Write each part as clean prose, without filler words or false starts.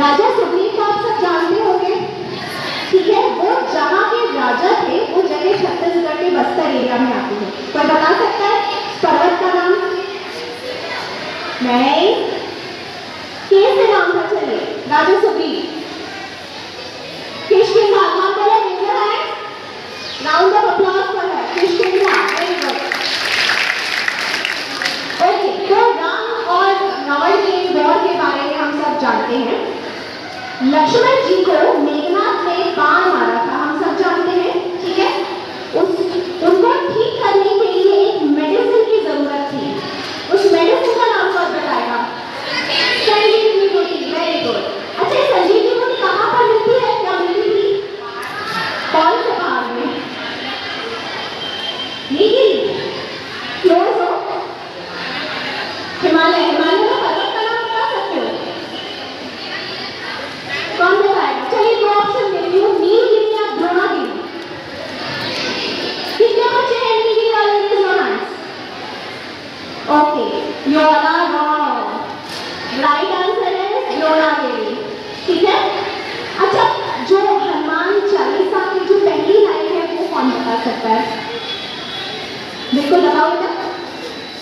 राजा सुग्रीव को आप सब जानते होंगे, ठीक है। वो जहाँ के राजा थे वो जगह छत्तीसगढ़ के बस्तर एरिया में आती है। कोई बता सकता है पर्वत का नाम? नहीं, कैसे नाम था? चलिए, राजा सुग्रीव किष्किंधा। कौन बोला? रेजर है। राउंड ऑफ अप्लॉज पर है किष्किंधा। Very good. ओके, तो राम और रावण के वॉर के बारे में हम सब जानते हैं। लक्ष्मण जी को मेघनाथ ने बाण मारा था, हम सब जानते हैं, ठीक है। उनको ठीक करने के लिए एक मेडिसिन की जरूरत थी। उस मेडिसिन का नाम कौन बताएगा? संजीवनी बूटी। Very good. अच्छा, संजीवनी बूटी कहाँ पर मिलती है? क्या मिलती थी? कौन से पहाड़ में? नीलगिरी? क्लोज हो? हिमालय। हिमालय में पर्वत का नाम बता सकते हो? कौन बताएगा? चलिए, दो ऑप्शन देती हूँ, नीलगिरी या द्रोणागिरी। कितने बच्चे हैं नीलगिरी वाले? Okay, you are wrong. Right answer है द्रोणागिरी, ठीक है। अच्छा, जो हनुमान चालीसा की जो पहली लाइन है वो कौन बता सकता है? बिल्कुल बताओ बेटा।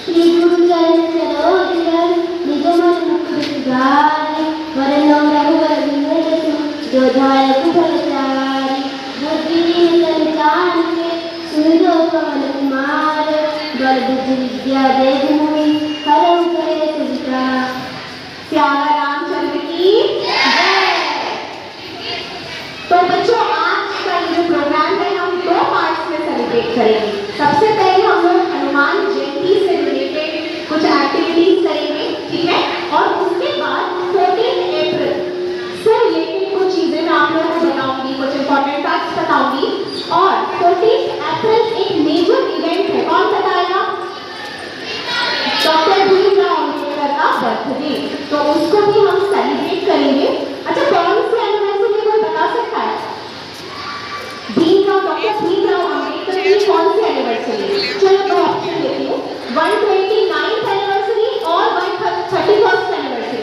श्री गुरु चरण सरोज रज निज मन मुकुर सुधारि वरन रघुवर बिमल जसु जो दायक फल चारि बुद्धि दीन संतान सुनो पवन कुमार बल बुद्धि विद्या देव मोहि हरहु कलेश विकार। प्यारा रामचंद्र की जय। तो बच्चों, आज का ये जो प्रोग्राम है हम दो पार्ट्स में सेलिब्रेट करेंगे। सबसे पहले हम लोग हनुमान जयंती से रिलेटेड कुछ एक्टिविटीज करेंगे, ठीक है। और उसके बाद 14 अप्रैल से रिलेटेड कुछ चीजें मैं आप लोगों को बताऊंगी, कुछ इंपॉर्टेंट फैक्ट्स बताऊंगी। और 14 अप्रैल एक मेजर इवेंट है, कौन बताएगा? डॉक्टर भीमराव अम्बेडकर का बर्थडे, तो उसको भी हम सेलिब्रेट करेंगे। अच्छा, कौन सी एनिवर्सरी कोई बता सकता है? डॉक्टर भीमराव अम्बेडकर की कौन सी एनिवर्सरी? चलो, दो ऑप्शन देती हूँ, 129th एनिवर्सरी और 131st anniversary.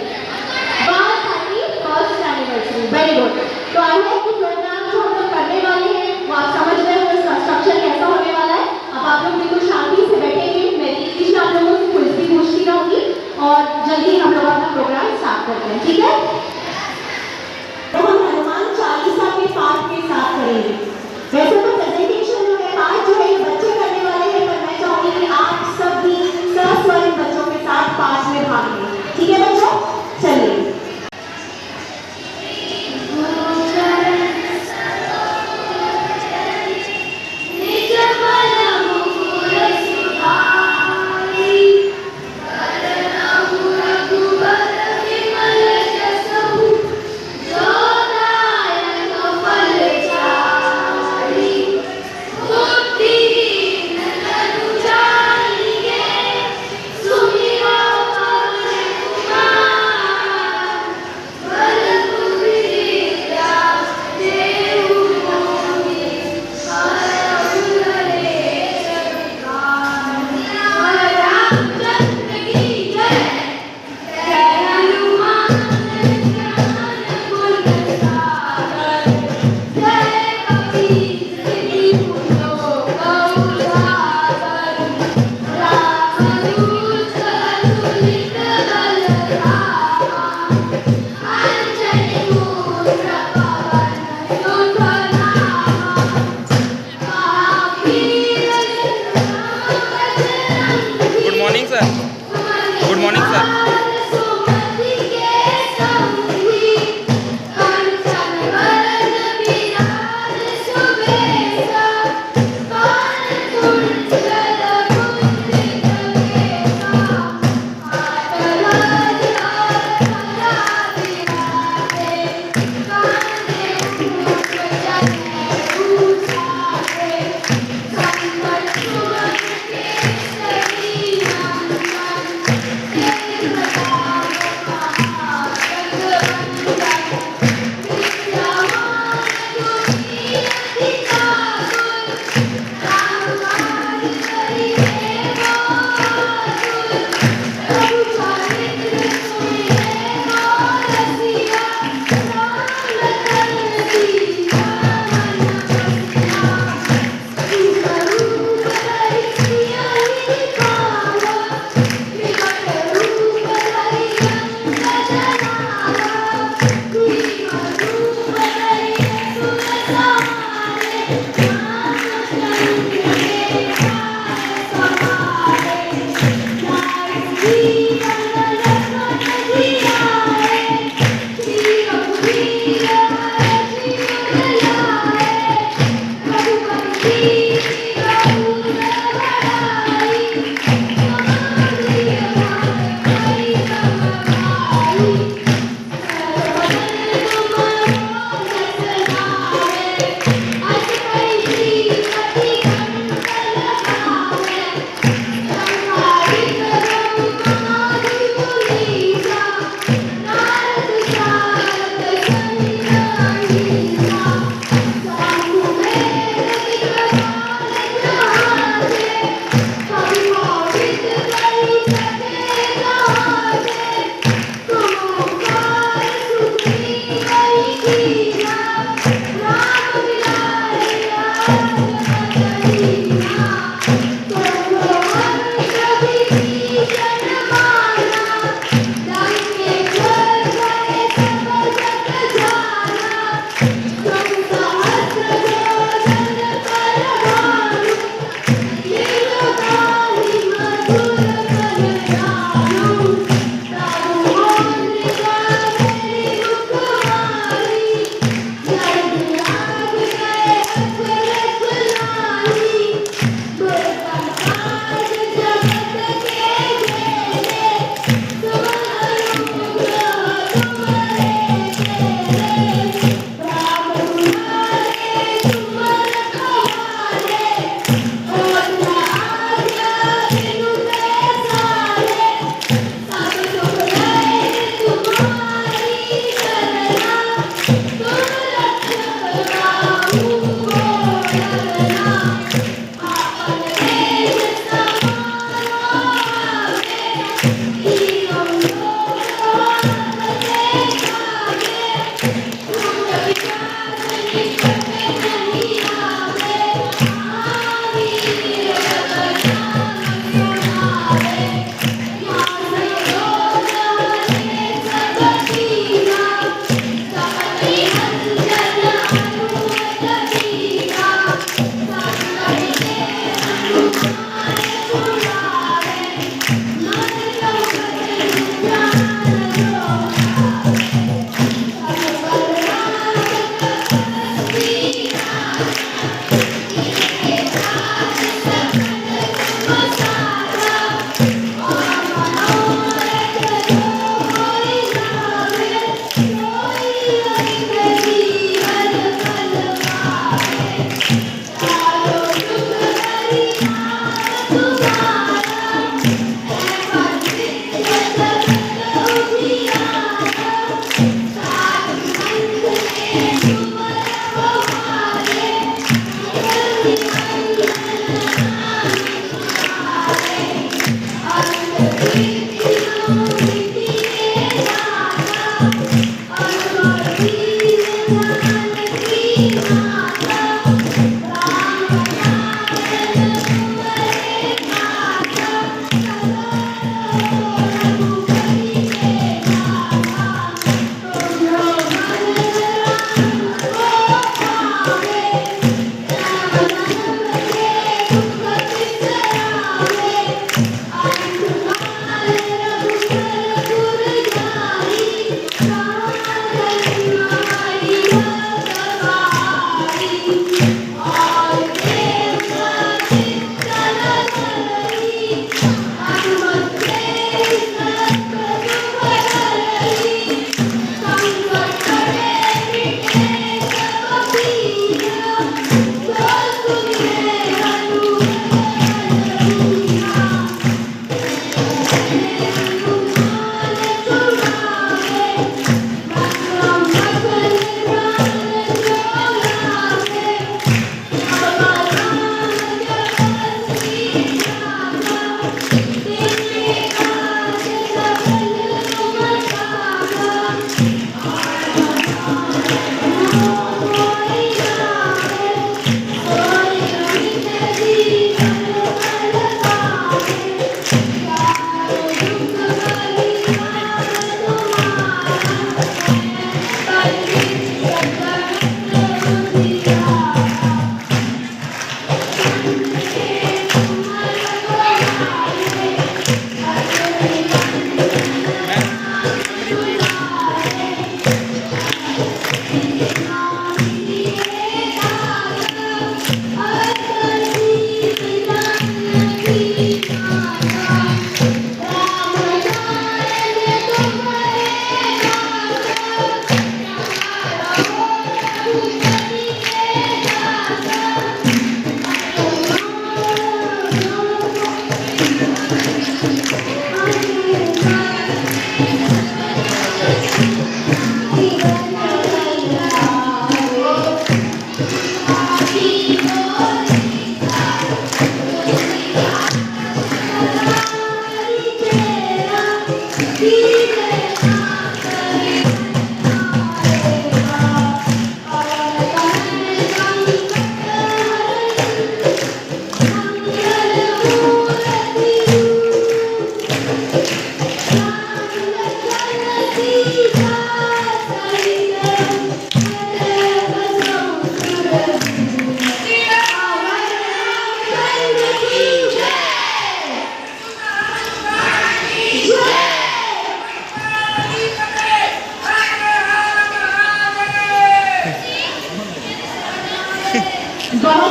131st anniversary. Very good. तो आई होप कि प्रोग्राम जो हम लोग करने वाले हैं वो आप समझ रहे हो इसका स्ट्रक्चर कैसा होने वाला है। अब आप लोग बिल्कुल शांति से बैठेंगे, मैं बीच बीच में आप लोगों से कुछ भी पूछती रहूंगी और जल्दी हम लोग अपना प्रोग्राम स्टार्ट करते हैं, ठीक है। तो हम हनुमान चालीसा के पाठ के साथ करेंगे। वैसे तो प्रेजेंटेशन जो है, पाठ जो है ये बच्चे करने वाले हैं, पर मैं चाहूंगी कि आप सब भी सस्वरित बच्चों के साथ पाठ में भाग लें, ठीक है बच्चों। चलिए।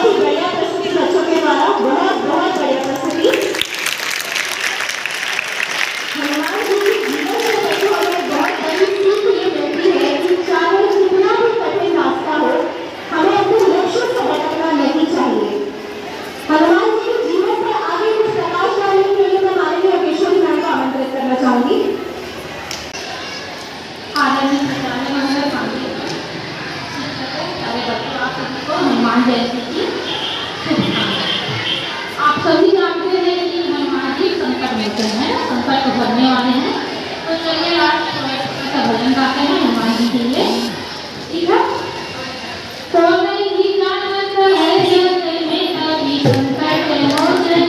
ही बढ़िया प्रस्तुति बच्चों के द्वारा, बहुत बहुत बढ़िया प्रस्तुति। हनुमान जी के जीवन से बच्चों हमें बहुत बड़ी सीख ये मिलती है कि चाहे कितना भी कठिन रास्ता हो, हमें अपने लक्ष्य से भटकना नहीं चाहिए। हनुमान जी के जीवन पर आगे कुछ प्रकाश डालने के लिए मैं माननीय योगेश्वरी मैम को आमंत्रित करना चाहूंगी। आदरणीय प्राचार्य महोदय, सारे बच्चों, आप सभी को हनुमान जयंती की शुभकामनाएं। आप सभी जानते हैं कि हनुमान जी संकट मोचन है, संकट को भरने वाले हैं। तो चलिए आज थोड़ा भजन गाते हैं हनुमान जी के लिए, ठीक है। तो नहीं जानत है जग में कभी संकट मोचन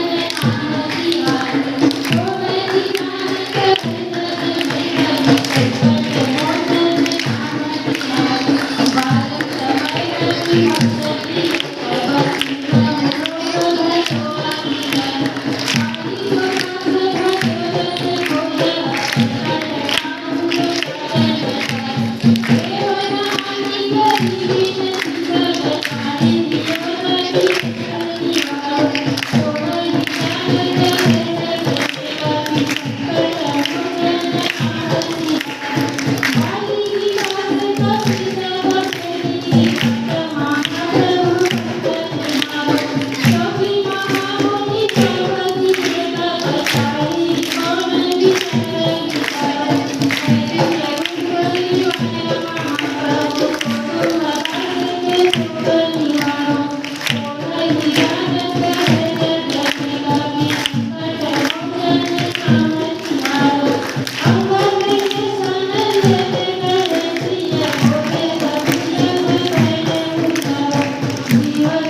आनंदी वाली, तो नहीं जानत है जग में कभी संकट मोचन आनंदी वाली, बालक समय कभी हंसती है बसी मोर है तोरा कीरन, पानी सोना सब भजन होय हसन काम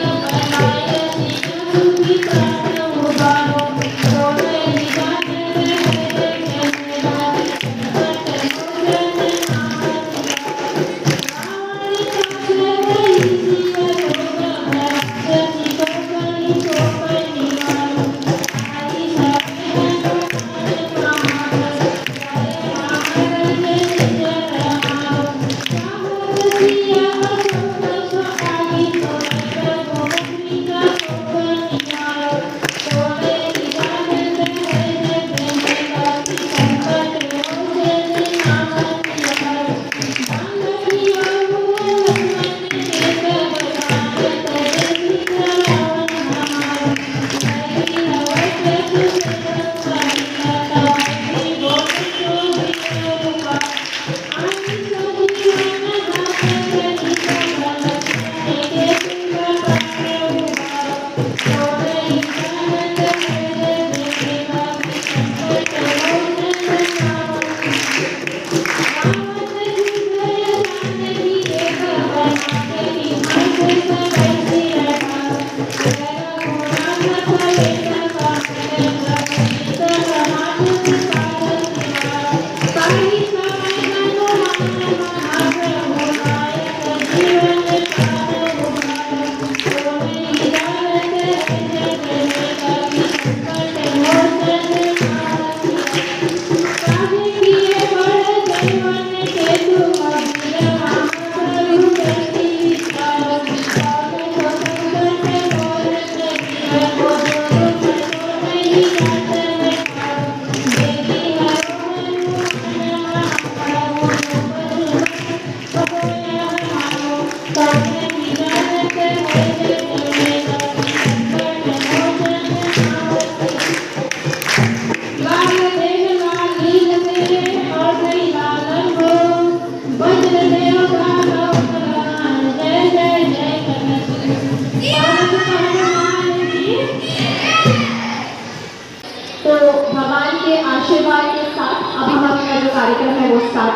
करन, देवनानी करी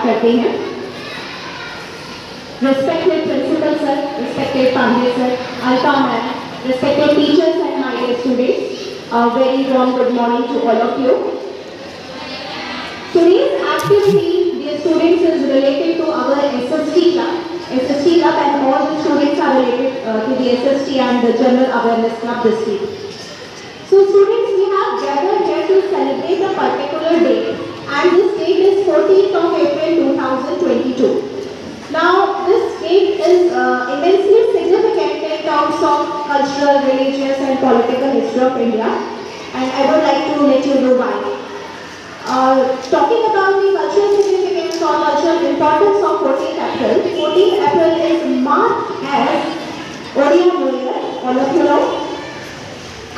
करते हैं। Respected principal sir, respected Pandey sir, Alka ma'am, respected teachers and my dear students, a very warm good morning to all of you. Today's activity, dear students, is related to our SST club. SST club and all the students are related to the SST and the General Awareness Club this week. So students, we have gathered here to to celebrate a particular date, and this date is 14th of April 2022. Now, this date is immensely significant in terms of cultural, religious and political history of India, and I would like to let you know why. Talking about the cultural significance or cultural importance of 14th April, 14th April is marked as Odia New Year, all of you know.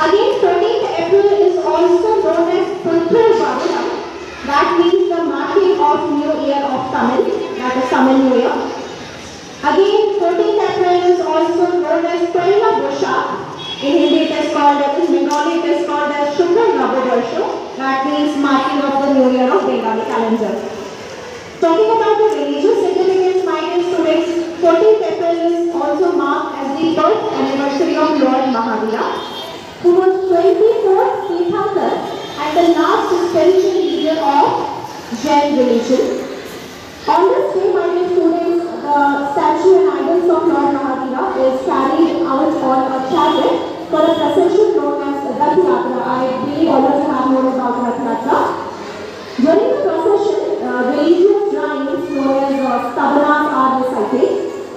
Again, 14th April is also known as Pulthul Varulam, that means the marking of New Year of Tamil, that is Tamil New Year. Again, 14th April is also known as Paila Boishakh. In Hindi it is called, in Bengali it is called as Shukra Navabarsha, that means marking of the New Year of Bengali calendar. Talking about the religious significance, my dear students, 14th April is also marked as the birth anniversary of Lord Mahavira, who was 24th Tirthankar and the last spiritual leader of Jain religion. On this day, my dear students, the statue and idols of Lord Mahavira is carried out on a chariot for a procession known as Rath Yatra. I believe all of you have known about Rath Yatra. During the procession, religious rhymes known as stavanas are recited,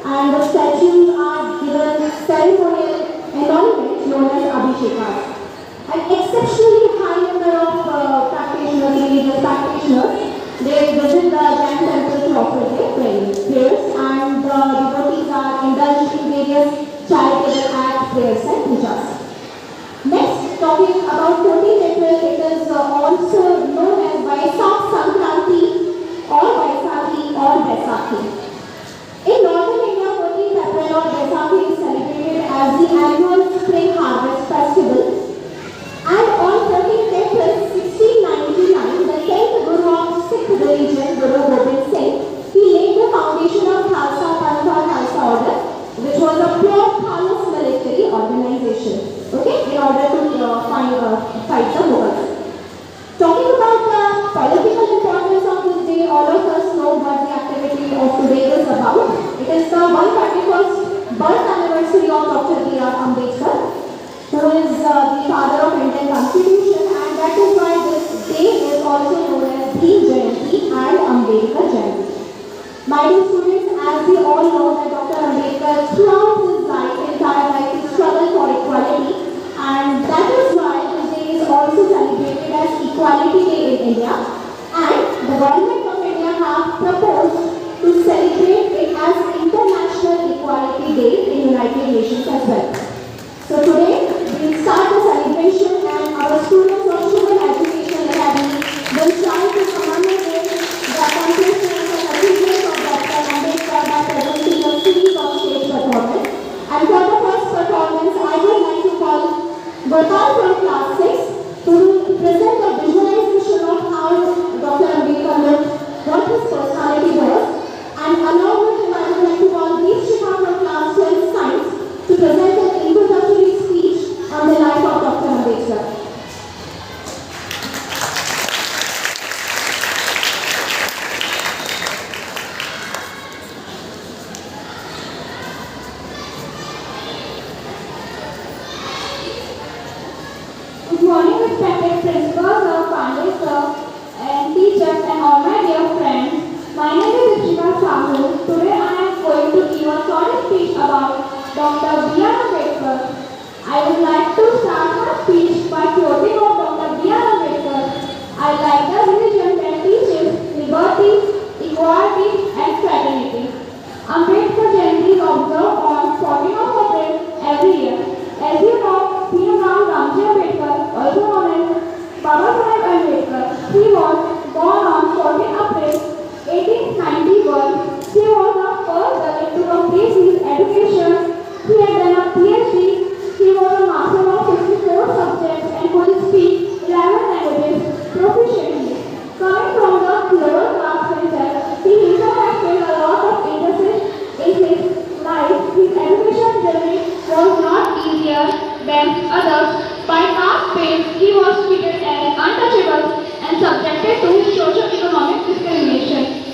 and the statues are given ceremonial endowment known as abhishekas. An exceptionally high number of practitioners, religious practitioners, they visit the Jain temple to offer their prayers, and the devotees are indulged in various charitable acts, prayers and pujas. Next, talking about 14th April, it is also known as Vaisakh Sankranti or Vaisakhi or Baisakhi. In northern India, 14th April or Baisakhi is celebrated as the annual spring harvest festival. And on 13th April 1699, the 10th Guru of Sikh religion, Guru Gobind Singh, he laid the foundation of Khalsa Panth or Khalsa order, which was a pure Khalis military organization, okay, in order to fight the Mughals. Talking about the political importance of this day, all of us know what the activity of today is about. It is the 131st birth anniversary of Dr. B.R. Ambedkar, who is the father of Indian Constitution, and that is why this day is also known as Bhim Jayanti and Ambedkar Jayanti. My dear students, as we all know that Dr. Ambedkar throughout his entire life, he struggled for equality, and that is why this day is also celebrated as Equality Day in India, and the government of India have proposed to celebrate it as International Equality Day in United Nations as well. So today, we will start the celebration, and our students of Civil Education Academy will try to commemorate the accomplishments and achievements of Dr. Ambedkar by presenting a series of stage performance. And for the first performance, I would like to call Gopal from class 6 who will present a visualization of how Dr. Ambedkar looked, what his personality was, and along with him, I would like to call Deepshika from class 12 Science to present an introductory speech on the life of Dr. Ambedkar. Good morning, respected principals, Pandey sir, and teachers, and all my dear friends. My name is Deepshika Sahu. Today I am going to give a short speech about Dr. B.R. Ambedkar. I would like to start my speech by quoting of Dr. B.R. Ambedkar. I like the religion that teaches liberty, equality and fraternity. Ambedkar Jayanti is observed on 14th of April every year. As you know, P.M. Ramji Ambedkar, also known as Baba Saheb Ambedkar, he was born on 14th April 1891. He was the first Dalit to complete his education. He had done a PhD. He was a master of 54 subjects and could speak 11 languages proficiently. Coming from the lower class center, he himself had faced a lot of injustice in his life. His education journey was not easier than others. By caste base, he was treated as untouchable and subjected to socio-economic discrimination.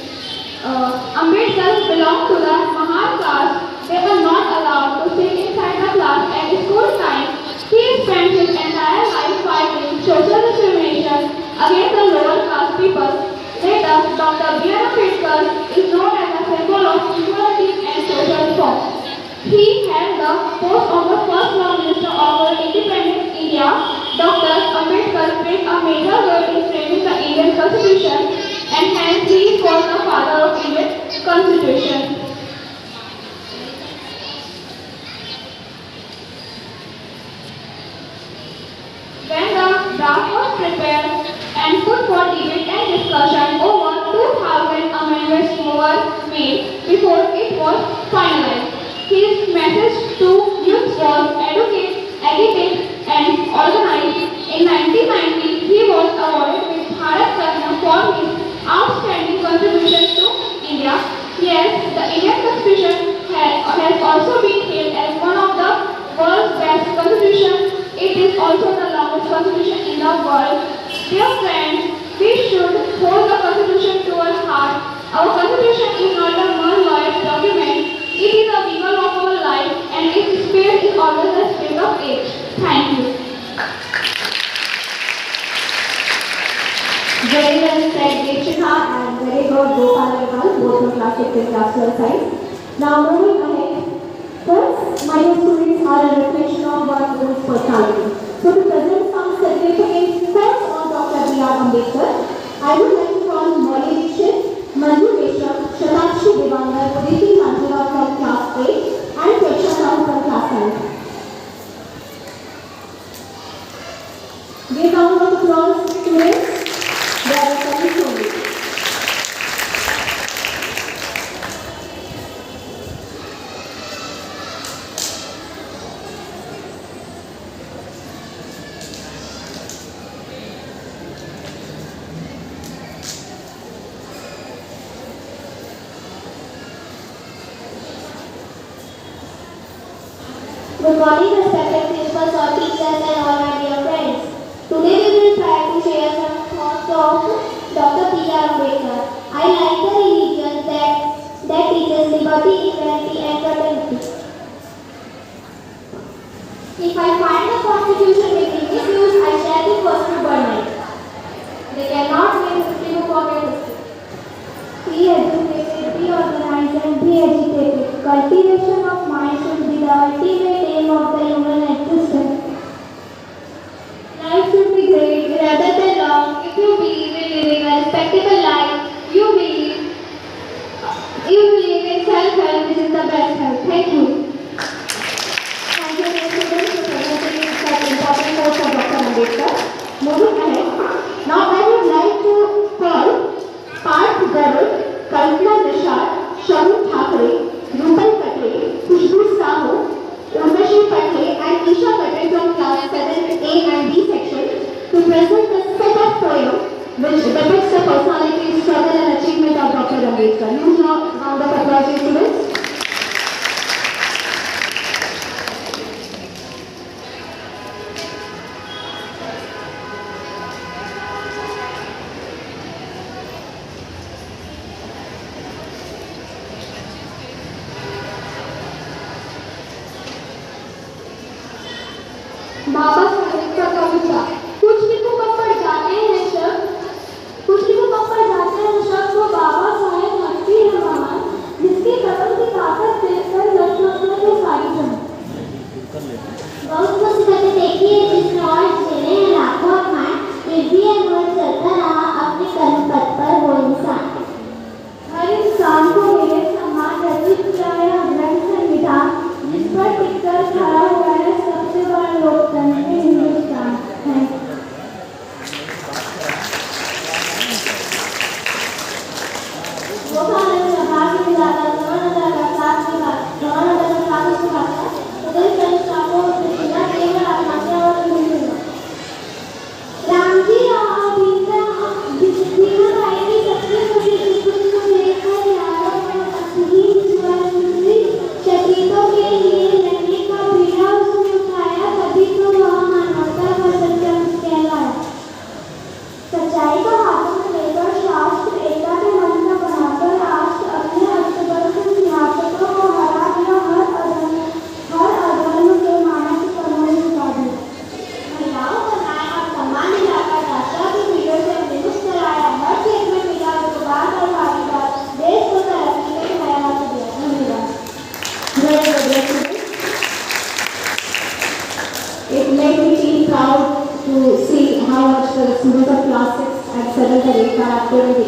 Ambedkar belonged to the Mahar caste. They were not allowed to sit inside the class at school time. He spent his entire life fighting social discrimination and hence he was the father of Indian Constitution. When the draft was prepared and put for debate and discussion, over 2,000 amendments were made before it was finalized. His message to youth was educate, agitate and organize. In 1990, he was awarded with Bharat Ratna for his outstanding contribution to India. Yes, the Indian Constitution has also been hailed as one of the world's best constitutions. It is also the longest constitution in the world. Dear friends, we should hold the constitution to our heart. Our constitution is not a mere lawyer's document. It is a beacon of our life and its spirit is always the spirit of age. Thank you. Very well said, Deekshita, and very good, Gopal and all, both from class 6 and class 12 side. Now moving ahead, first, my students are a reflection of one woman's personality. So to present some significant quotes on Dr. B.R. Ambedkar, I would like to call Molly Dixit, Manju Mishra, Shatakshi Devangar, Uditi Manjula from class 8, and Preksha Rao from class 9. Give round of applause to students. They are coming slowly. Good morning, respected principals, all teachers and all my dear friends. Today we will try to share some thoughts of Dr. B.R. Ambedkar. I like the religion that teaches liberty, equality and fraternity. If I find the Constitution making misuse, I shall be forced to burn it. They cannot make history book of history. Be educated, be organized and be agitated. Cultivation of mind should be the ultimate aim of the human existence. Life should be great rather than long. If you believe in living a respectable life, you believe in self-help, this is the best help. Thank you. Thank you, dear students, for presenting such important quotes of Dr. Ambedkar. Moving ahead, now I would like to call Parth Garud, Kalpana Nishad, Sharun Thakre, Rupal Katre, Khushbu Sahu, Urvashi Patel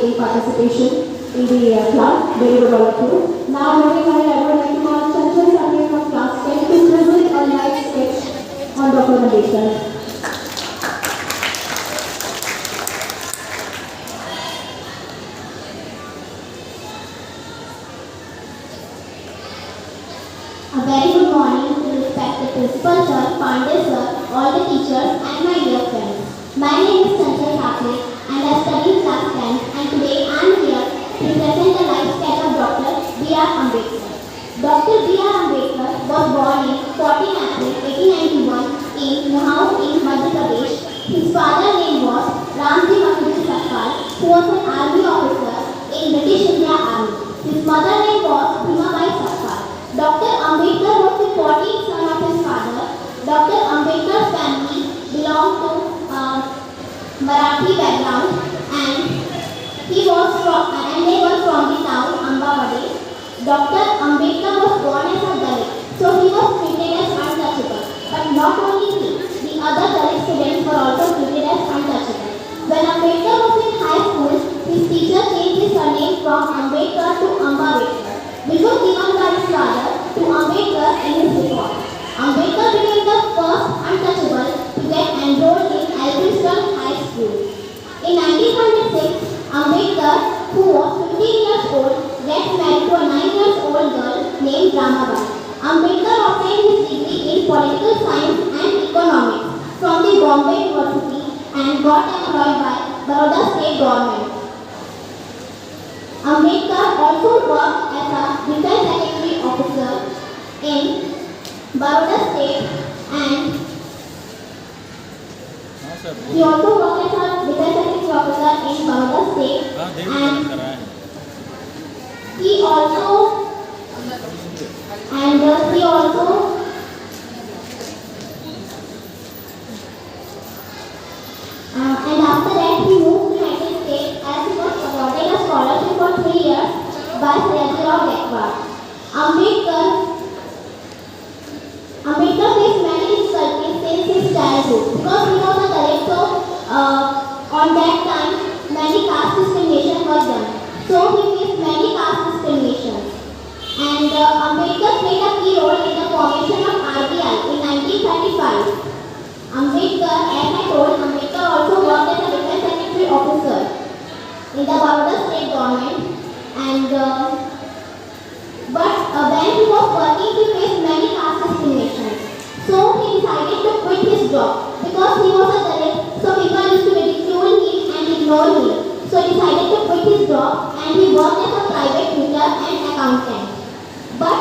taking participation in the class. Very good, all of you. Now, moving ahead, I would like to ask Chanchal Sahni from class 10 to present a live sketch on Dr. Ambedkar. A very good morning to respected principal sir, Pandey sir, all the teachers and my dear friends. My name is Chanchal Sahni and I study in class 10 and today I am here to present a life sketch of Dr. B.R. Ambedkar. Dr. B.R. Ambedkar was born in 14 April 1891 in Nuhau in Madhya Pradesh. His father's name was Ramji Makhadji Sarkar, who was an army officer in British India Army. His mother's name was Bhimabai Sarkar. Dr. Ambedkar was the 14th son of his father. Dr. Ambedkar's family belonged to Marathi background and they were from the town Ambavade. Dr. Ambedkar was born as a Dalit, so he was treated as untouchable. But not only he, the other Dalit students were also treated as untouchable. When Ambedkar was in high school, his teacher changed his surname from Ambedkar to Ambavekar, which was given by his father to Ambedkar in his record. Ambedkar became the first untouchable to get enrolled in Elphinstone High School. In 1906, Ambedkar, who was 15 years old, gets married to a 9-year-old girl named Ramabai. Ambedkar obtained his degree in political science and economics from the Bombay University and got employed by Baroda State Government. Ambedkar also worked as a defense secretary officer in Baroda State and he also worked as a defense secretary officer in Baroda State and he also and after that he moved to United States as he was awarded a scholarship for 3 years by Sergio Gaekwad. Ambedkar faced many difficulties since his childhood because he was a Dalit, so on that time many caste discrimination was done. So he faced many caste discrimination. And Ambedkar played a key role in the formation of RBI in 1935. Ambedkar, as I told, Ambedkar also worked as a defense secretary officer in the Baroda State Government. And but when he was working, he faced many caste discrimination. So he decided to quit his job because he was a Dalit. So people used to ridicule him and ignore him. So he decided to quit his job and he worked as a private tutor and accountant. But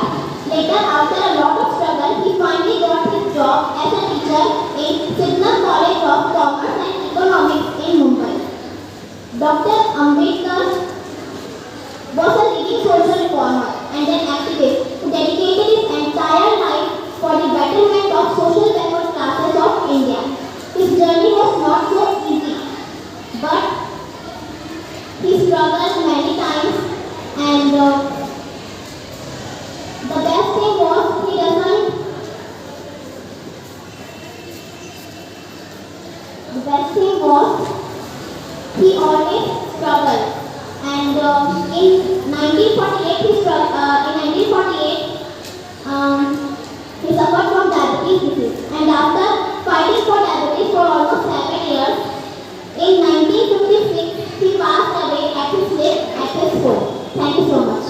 later, after a lot of struggle, he finally got his job as a teacher in Signal College of Commerce and Economics in Mumbai. Dr. Ambedkar was a leading social reformer and an activist who dedicated his entire life for the betterment of social backward classes of India. His journey was not so easy, but he struggled many times and the best thing was he always struggled. And in 1948, he suffered from diabetes disease. And after fighting for diabetes for almost 7 years, in 1956, he passed away at his home. Thank you so much.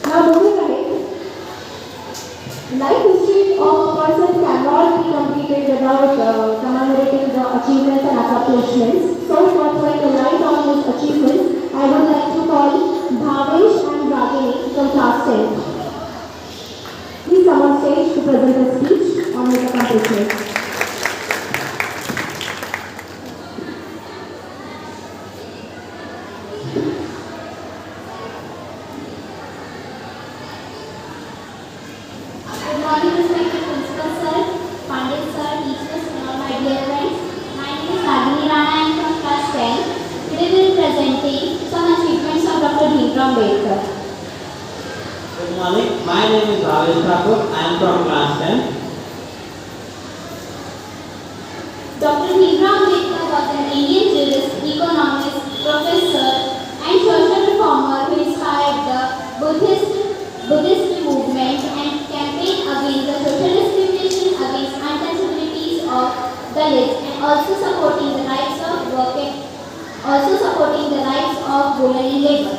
Now moving ahead, life history of a person cannot be completed without commemorating the achievements and accomplishments. So for throwing a light on his achievements, I would like to call Bhavesh and Ragini from class 10. Please come on stage to present a speech on his accomplishments. Good morning, respected principal sir, Pandey sir, teachers, and all my dear friends. My name is Ragini Rana. I am from class 10. Today we will presenting some achievements of Dr. Bhimrao Ambedkar. Good morning. My name is Bhavesh Thakur. I am from class 10. Dr. Bhimrao village and also supporting the rights of women in labor.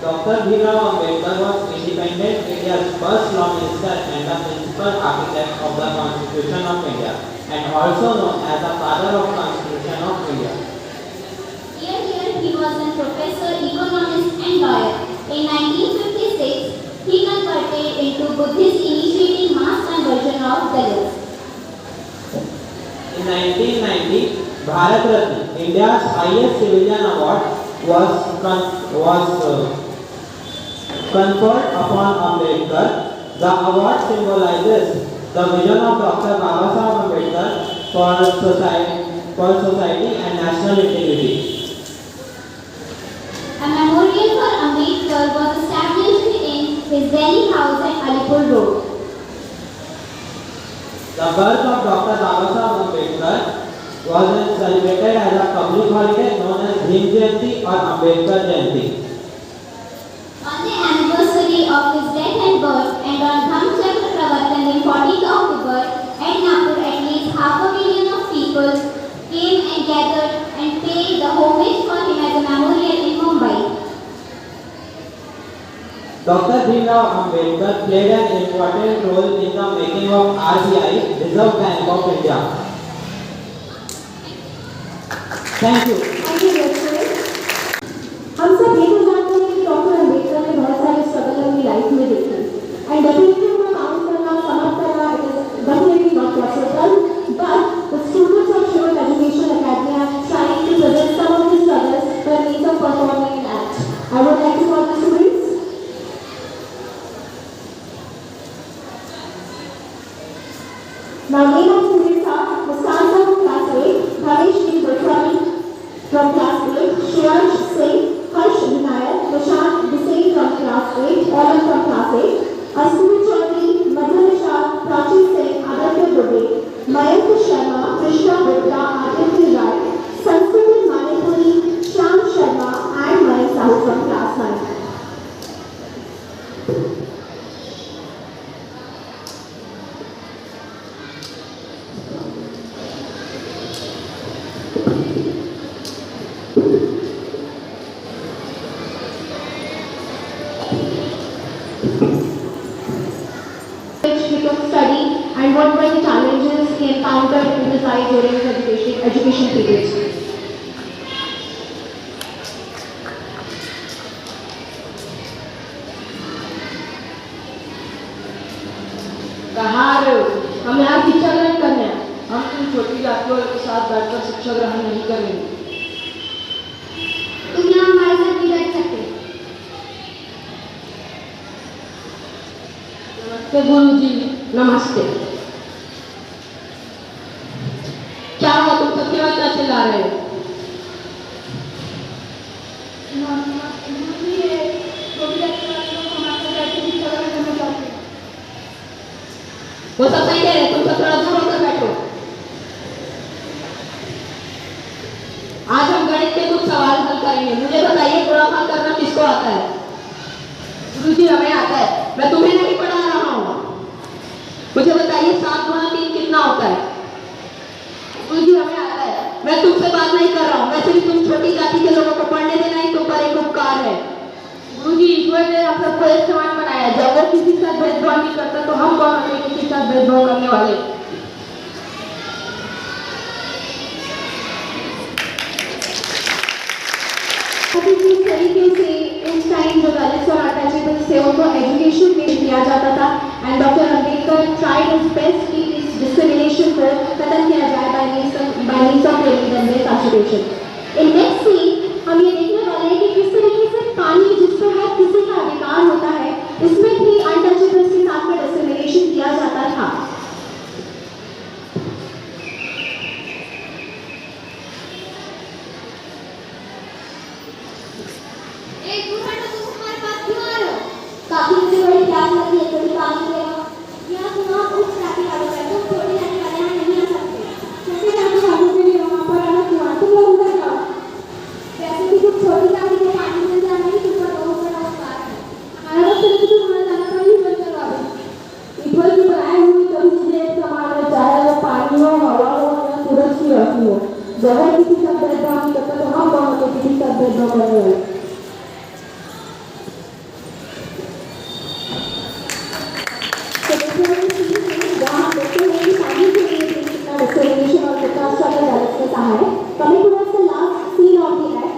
Dr. Bhimrao Ambedkar was independent India's first law minister and the principal architect of the Constitution of India, and also known as the father of Constitution of India. Here he was a professor, economist and lawyer. In 1956, he converted into Buddhist, initiating mass conversion of Dalits. In 1990, Bharat Ratna, India's highest civilian award, was conferred upon Ambedkar. The award symbolizes the vision of Dr. Babasaheb Ambedkar for society and national integrity. A memorial for Ambedkar was established in his Delhi house at Alipur Road. The birth of Dr. Babasaheb Ambedkar was celebrated as a public holiday known as Bhim Jayanti or Ambedkar Jayanti. On the anniversary of his death and birth, and on Dhammachakra Pravartan in 14th October, at Nagpur, at least 500,000 of people came and gathered and paid the homage for him as a memorial in Mumbai. Dr. Bhimrao Ambedkar played an important role in the making of RBI, Reserve Bank of India. Thank you. Thank you, Rachel. हम सब ये तो जानते हैं कि doctor Ambedkar ने बहुत सारे स्ट्रगल अपनी लाइफ में देखे एंड डेफिनेटली उनका काउंट करना समाप्त करना it is definitely not possible but the students of Shivam education academy are trying to present some of the struggles by means of performing an act I would like to call the students Now name of students are Mustanza from class 8, Bhavesh B. Goswami from class 8, Shreyansh Singh, Harsh Vinayak, Prashant Desai from class 8, all from class 8, Asmi Chaudhary, Madhur Nishad, Prachi Singh, Aditya Dubey, Mayank Sharma, Krishna Gupta, Aditya Rai, Sanskriti Manipuri, Shyam Sharma and Mayank Sahu from class 9. Study and what were the challenges he encountered in his life during his education period. कहाँ आ रहे हो? हम यहाँ शिक्षा ग्रहण करने हैं। हम तुम छोटी जातियों के साथ बैठकर शिक्षा ग्रहण नहीं करेंगे। तुम यहाँ हमारे साथ नहीं बैठ सकते। नमस्ते गुरुजी। नमस्ते। क्या हुआ, तुम सब क्यों इतना चिल्ला रहे हो? वो सब सही कह रहे हैं, तुम सब थोड़ा दूर होकर बैठो। आज हम गणित के कुछ सवाल हल करेंगे। मुझे बताइए गुणाभाग करना किसको आता है? गुरुजी हमें आता है। मैं तुम्हें नहीं पढ़ा रहा हूँ। मुझे बताइए 7 गुणा 3 कितना होता है? गुरुजी हमें आता है। मैं तुमसे बात नहीं कर रहा हूँ। वैसे भी तुम छोटी जाति के लोगों को पढ़ने देना ही तुम पर एक उपकार है। गुरुजी ईश्वर ने हम सबको एक समान बनाया। जब वो किसी के साथ भेदभाव नहीं करता तो हम कौन होते किसी के साथ भेदभाव करने वाले? जिस तरीके से उस टाइम जो दलित और अटैचेबल थे उनको एजुकेशन में दिया जाता था and doctor Ambedkar tried his best कि इस डिस्क्रिमिनेशन को खत्म किया जाए by means of Dalit education. In next scene हम ये देखने वाले हैं कि किस तरीके से पानी जिस पर हर किसी का अधिकार होता है इसमें भी अनटचेबल्स के साथ में डिस्क्रिमिनेशन किया जाता था। काफी मुझे बड़ी प्यास लगी है, थोड़ी पानी ले आओ। यहाँ तुम आप उस जाति वालों का तुम छोटे जाति वाले यहाँ नहीं आ सकते। कमी हो। बगैर किसी का भेदभाव नहीं करता तो हम कौन होते किसी का भेदभाव करने वाले। जहाँ हम देखते हैं कि शादी के लिए कितना डिस्क्रिमिनेशन और कितना स्ट्रगल डेवलप करता है। Coming towards the last scene of the act,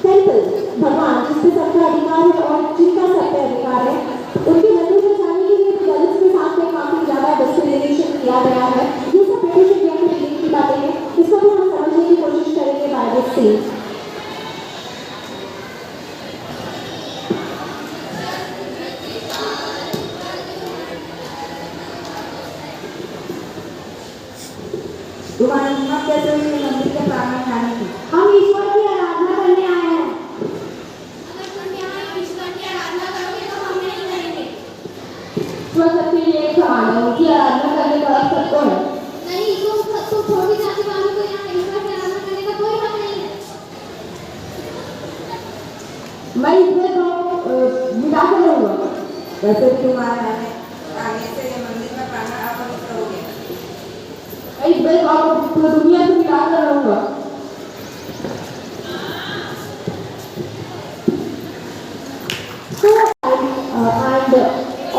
temple, भगवान जिसपे सबका अधिकार है और जिनका सब पे अधिकार है, उनके मंदिर में जाने के लिए तो दलित के साथ में काफी ज्यादा डिस्क्रिमिनेशन किया गया है। ये सब ब्रिटिश इंडिया के लिए की बातें हैं, इसको भी हम समझने की कोशिश करेंगे बाय दिस सीन। तुम्हारी हिम्मत कैसे हुई मंदिर के प्रांगण में आने की? हम ईश्वर की आराधना करने आए हैं। अगर तुम यहाँ ईश्वर की आराधना करोगे तो हम नहीं करेंगे। ईश्वर सबके लिए एक समान है, उनकी आराधना करने का हक सबको है। नहीं, तुम छोटी जाति वालों को यहाँ ईश्वर की आराधना करने का कोई हक नहीं है। मैं इस भेदभाव मिटा कर रहूंगा। वैसे भी तुम्हारे आने से ये मंदिर में प्रांगण अपवित्र हो गया। मैं इस भेदभाव को पूरी दुनिया से मिटा कर रहूंगा। And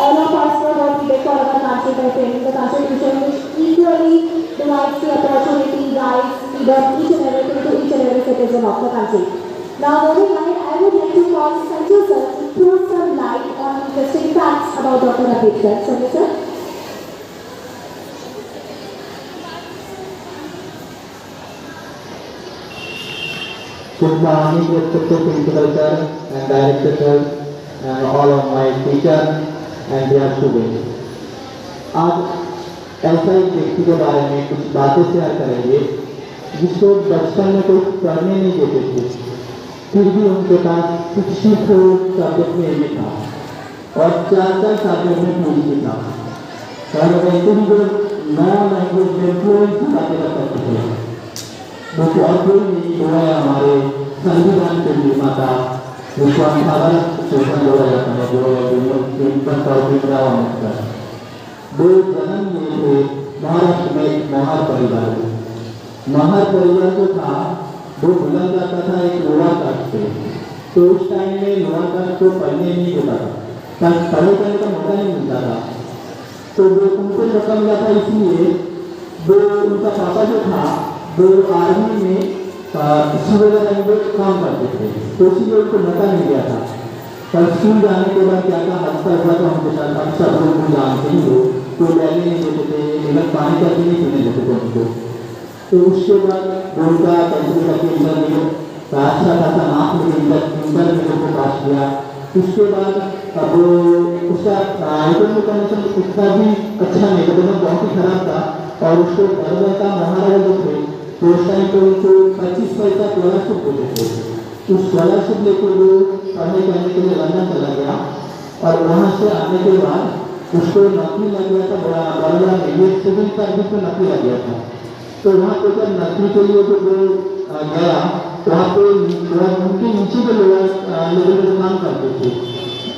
all of us were voted for our country by framing the constitution which equally divides the opportunity, rights, freedom, each and everything to each and every citizen of the country. Now moving ahead, I would like to call Sanju sir to throw some light on interesting facts about Dr. Ambedkar. Sanju sir. Good morning, respected principal sir and director sir and all of my teachers and their students. आज ऐसा एक व्यक्ति के बारे में कुछ बातें share करेंगे जिसको बचपन में कोई पढ़ने नहीं देते थे, फिर भी उनके पास 64 सब्जेक्ट में ये था और 4 सब्जेक्ट में PhD था। और वैसे ही जो 9 लैंग्वेज में फ्लुएंट बातें कर सकते थे। वो और कोई नहीं हुआ है हमारे संविधान के निर्माता जिसको हम भारत शोषण बोला जाता है, जो है वो जन्म लिए थे महाराष्ट्र में एक महार परिवार में। महार परिवार जो था वो बुला जाता था एक लोअर कास्ट से, तो उस टाइम में लोअर कास्ट को पढ़ने नहीं होता था, पढ़े करने का मौका नहीं मिलता था। तो वो उनको मौका मिला था इसलिए वो उनका पापा जो था वो आर्मी में सूबेदार लाइन में काम करते थे, तो इसलिए उनको मौका नहीं दिया था। पर स्कूल जाने के बाद क्या हादसा हुआ था उनके साथ, आप सब लोग जानते ही हो, कोई बैठने नहीं देते थे, इधर पानी का भी नहीं पीने देते थे उनको। तो उसके बाद उनका पैसे का इंटरव्यू अच्छा खासा मार्क्स इंटरव्यू को पास किया। उसके बाद अब उसका इंटरव्यू कंडीशन उतना भी अच्छा नहीं था, मतलब बहुत ही खराब था। और उसको घर का महाराजा जो थे तो उस टाइम पर उनको 25 पैसा स्कॉलरशिप देते थे। उस स्कॉलरशिप लेकर वो पढ़ाई करने के लिए लंदन चला गया और वहाँ से आने के बाद उसको नौकरी लग गया था बड़ा में, सिविल सर्विस में नौकरी लग गया था। तो वहाँ पे जब नौकरी के लिए जो गया वहाँ पे उनके नीचे के लोग लेवल पे काम करते थे,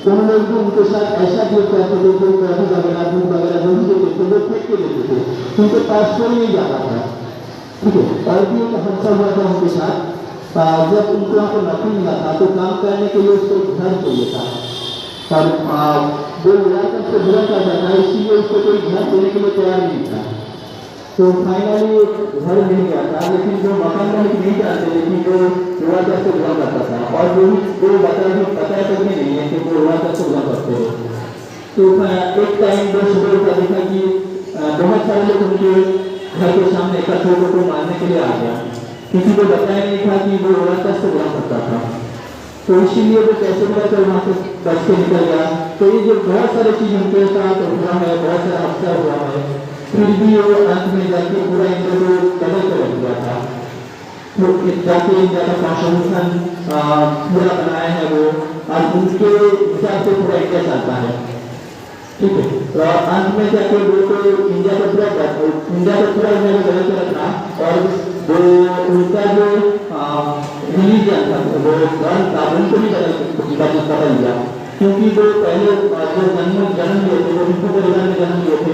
तो उन लोग भी उनके साथ ऐसा भी करते थे, कोई कॉफी वगैरह दूध वगैरह जो भी देते थे वो फेंक के देते थे, उनके पास कोई नहीं जाता था। ठीक है, और भी एक हादसा हुआ था उनके साथ, जब उनको वहाँ पर नौकरी मिला था तो काम करने के लिए उसको घर चाहिए था, और वो लगाकर उसको बुरा करता था, इसलिए उसको कोई घर देने के लिए तैयार नहीं था। तो फाइनली घर मिल गया था, लेकिन जो मकान मालिक नहीं चाहते थे कि वो लगाकर से बुरा करता था, और वो पता तक भी नहीं है कि वो लगाकर से बुरा करते हैं। तो एक टाइम वो सुबह उठा देखा कि बहुत सारे लोग उनके घर के सामने इकट्ठे होकर को मारने के लिए आ गया, क्योंकि वो बताया नहीं था कि वो लगाकर से बुरा करता था। तो इसीलिए वो कैसे बुरा कर वहाँ से बच के निकल गया। तो ये जो बहुत सारी चीज़ उनके साथ हुआ है, बहुत सारा हादसा हुआ है, फिर भी वो अंत में जाके पूरा इंडिया को बदल कर रख दिया था। तो जाके इंडिया का कॉन्स्टिट्यूशन पूरा बनाया है वो, और उनके हिसाब से पूरा इंडिया चलता है। ठीक है, तो अंत में जाके वो तो इंडिया को पूरा इंडिया को बदल कर रखा, और वो उनका जो रिलीजन था वो धर्म था उनको भी बदल दिया, क्योंकि वो पहले जो जन्म लिए थे वो हिंदू परिवार में जन्म लिए थे,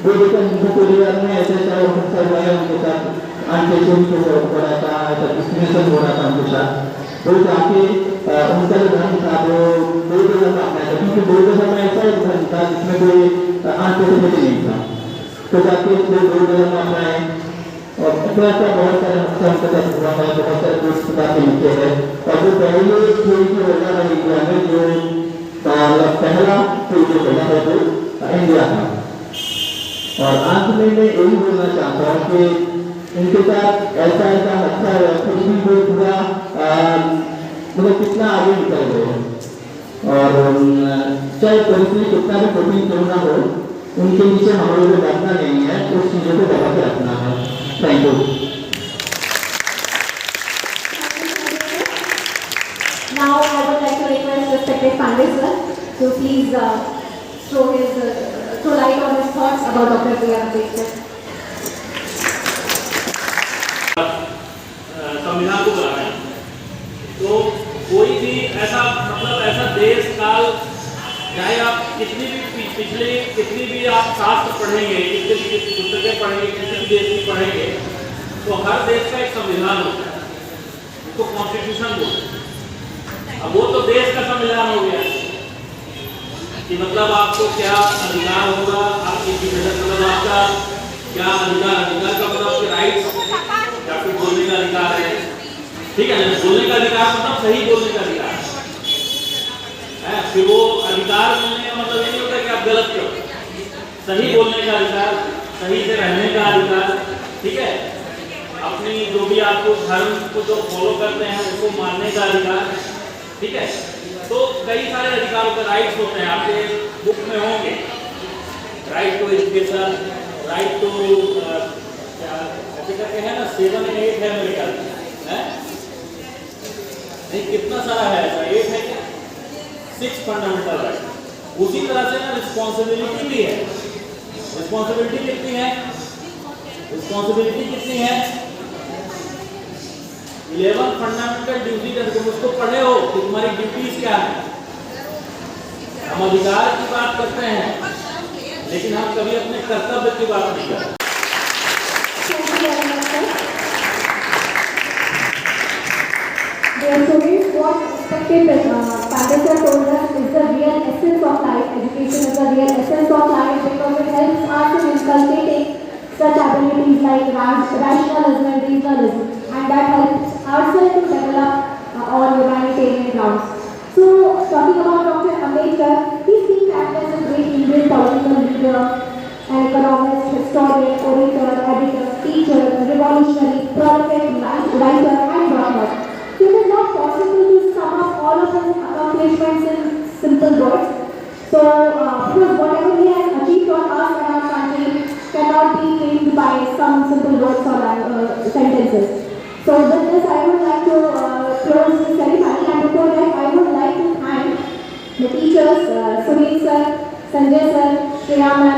वो देखकर हिंदू परिवार में ऐसा हुआ है उनके साथ आंटे चोरी को हो रहा था, ऐसा डिस्क्रिमिनेशन हो रहा था उनके साथ। वो जाके उनका जो धर्म था वो बौद्ध धर्म अपनाया था, क्योंकि बौद्ध धर्म ऐसा एक धर्म था जिसमें कोई अनप्रेसिडेंटेड नहीं था। तो जाके वो बौद्ध धर्म अपनाए और थोड़ा सा बहुत सारे हफ्ते उनके साथ हुआ है, बहुत सारे दोस्त बातें लिखे हैं। और वो पहले थ्योरी की वजह रही इंडिया में जो पहला थ्योरी जो बना है वो इंडिया था। और अंत में मैं यही बोलना चाहता हूँ कि इनके साथ ऐसा ऐसा अच्छा है, फिर भी वो पूरा मतलब कितना आगे निकल गए हैं। और चाहे परिस्थिति कितना भी कठिन क्यों ना हो, उनके नीचे हम लोगों को डरना नहीं है, उस चीज़ों को दबा के रखना है। Thank you. Now I would like to request respected Pandey sir to please throw light on his thoughts about Dr. B.R. Ambedkar. संविधान को बनाना है तो कोई भी ऐसा मतलब ऐसा देश काल, चाहे आप कितनी भी आप शास्त्र पढ़ेंगे, कितनी भी पुस्तकें पढ़ेंगे, किसी भी देश की पढ़ेंगे, तो हर देश का एक संविधान होता है, उसको कॉन्स्टिट्यूशन बोलते हैं। अब वो तो देश का संविधान हो गया कि मतलब आपको क्या अधिकार होगा, आपकी मतलब आपका क्या अधिकार का मतलब राइट्स या फिर बोलने का अधिकार है, ठीक है ना। बोलने का अधिकार मतलब सही बोलने का अधिकार है। फिर वो अधिकार बोलने का मतलब ये नहीं होता कि आप गलत करो, सही बोलने का अधिकार, सही से रहने का अधिकार, ठीक है। अपनी जो भी आपको धर्म को जो फॉलो करते हैं उसको मानने का अधिकार, ठीक है। तो कई सारे अधिकारों के राइट्स होते हैं, आपके बुक में होंगे, right to education, right to ऐसे करके है ना, 7 या 8 है मेरे ख्याल है, नहीं कितना सारा है ऐसा, 8 है क्या, 6 फंडामेंटल राइट। उसी तरह से ना रिस्पॉन्सिबिलिटी भी है। रिस्पॉन्सिबिलिटी कितनी है? रिस्पॉन्सिबिलिटी कितनी है? 11 फंडामेंटल ड्यूटी। तुम उसको पढ़े हो कि तुम्हारी ड्यूटीज क्या है। हम अधिकार की बात करते हैं लेकिन हम कभी अपने कर्तव्य की बात नहीं करते। Dear students, what respected Pandey sir told us is the real essence of life. Education is the real essence of life because it helps us in inculcating such abilities like rationalism and reasonism, and that helps ourselves to develop on humanitarian grounds. So, talking about Dr. Ambedkar, he is seen as a great Indian political leader, an economist, historian, orator, editor, teacher, revolutionary, prolific writer, and whatnot. It is not possible to sum up all of his accomplishments in simple words. So, because whatever he has achieved on us and our country cannot be framed by some simple words or sentences. So, with this, I would like to close the ceremony, and before that, I would like to thank the teachers, Sunil sir, Sanjay sir, Shriya ma'am,